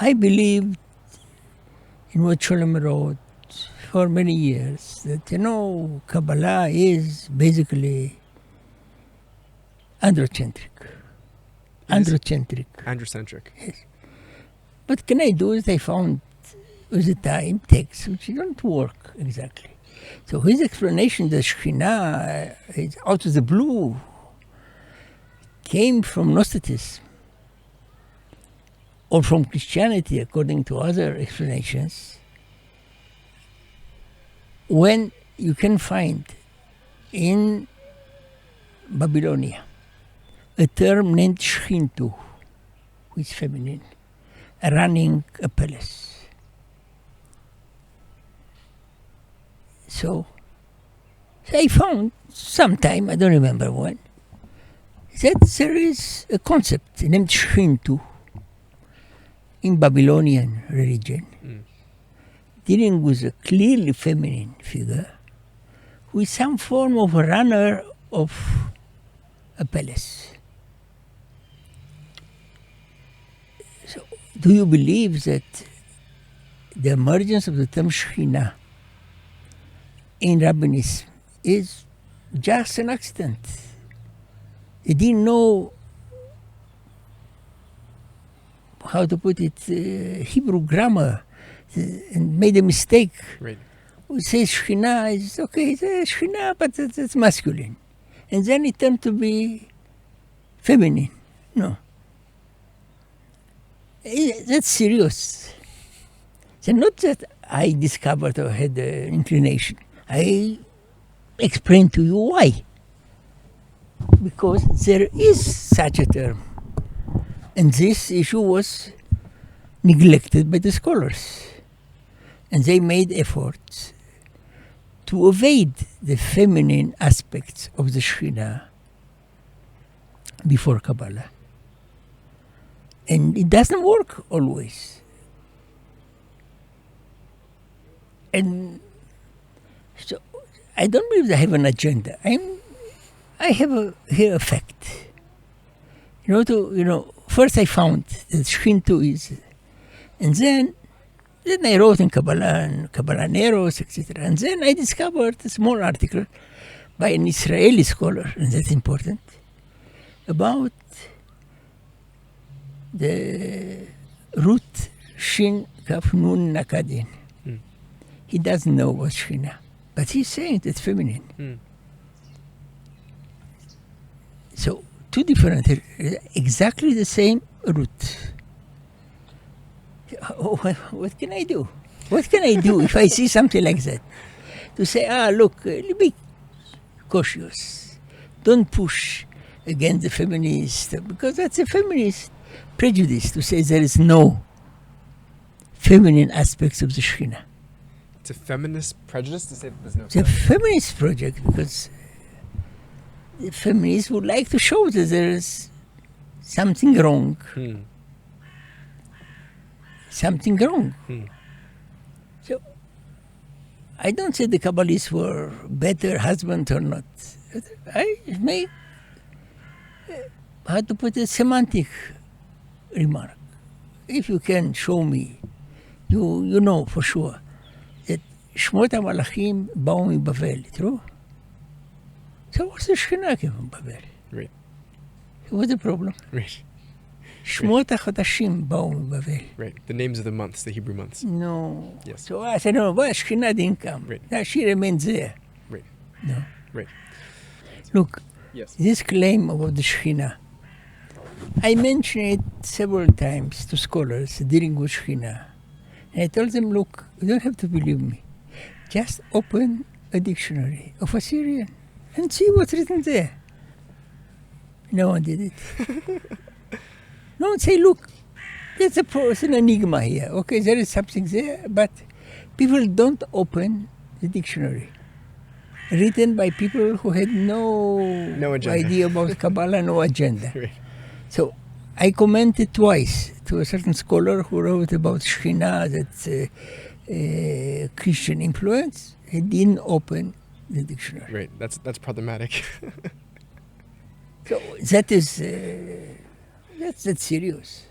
I believed in what Sholem wrote for many years, that, Kabbalah is basically androcentric. Androcentric. Yes. What can I do is I found with the time texts which don't work exactly. So his explanation that Shekhinah is out of the blue came from Gnosticism or from Christianity, according to other explanations, when you can find in Babylonia a term named Shechintu, which is feminine, running a palace. So I found sometime, I don't remember when, that there is a concept named Shechintu in Babylonian religion, dealing with a clearly feminine figure with some form of a runner of a palace. So, do you believe that the emergence of the term Shekhinah in rabbinism is just an accident? They didn't know how to put it, Hebrew grammar, and made a mistake. Right. We say Shekhinah is okay, it's a Shekhinah, but it's masculine. And then it turned to be feminine. No. That's serious. So not that I discovered or had an inclination. I explained to you why. Because there is such a term. And this issue was neglected by the scholars. And they made efforts to evade the feminine aspects of the Shekhinah before Kabbalah. And it doesn't work always. And so I don't believe I have an agenda. I have here a fact. First I found that Shechintu is, and then I wrote in Kabbalah and Kabbalah Neros, etc. And then I discovered a small article by an Israeli scholar, and that's important, about the root Shin Kaf Nun Nakadin. He doesn't know what's Shekhinah, but he's saying it's feminine. So, two different, exactly the same root. What can I do? What can I do if I see something like that? To say, look, be cautious. Don't push against the feminist, because that's a feminist prejudice to say there is no feminine aspects of the Shekhinah. It's a feminist prejudice to say that there's no. It's a feminist project because the feminists would like to show that there is something wrong. Something wrong. So, I don't say the Kabbalists were better husbands or not. I make, how to put it, semantic remark. If you can show me, you know for sure, that Shmot HaMalachim באו מבבל, true? So what's the Shekhinah came from Babel? Right. What's the problem? Right. Shmot HaChodashim באו מבבל. Right. The names of the months, the Hebrew months. No. Yes. So I said, no, but Shekhinah didn't come. Right. Now she remains there. Right. No. Right. Look, Yes. this claim about the Shekhinah, I mentioned it several times to scholars dealing with Shekhinah. And I told them, look, you don't have to believe me. Just open a dictionary of Assyrian and see what's written there. No one did it. No one say, look, there's an enigma here. Okay, there is something there, but people don't open the dictionary. Written by people who had no idea about Kabbalah, no agenda. Right. So I commented twice to a certain scholar who wrote about Shekhinah, that's Christian influence. He didn't open the dictionary. Right. That's problematic. So that is that's serious.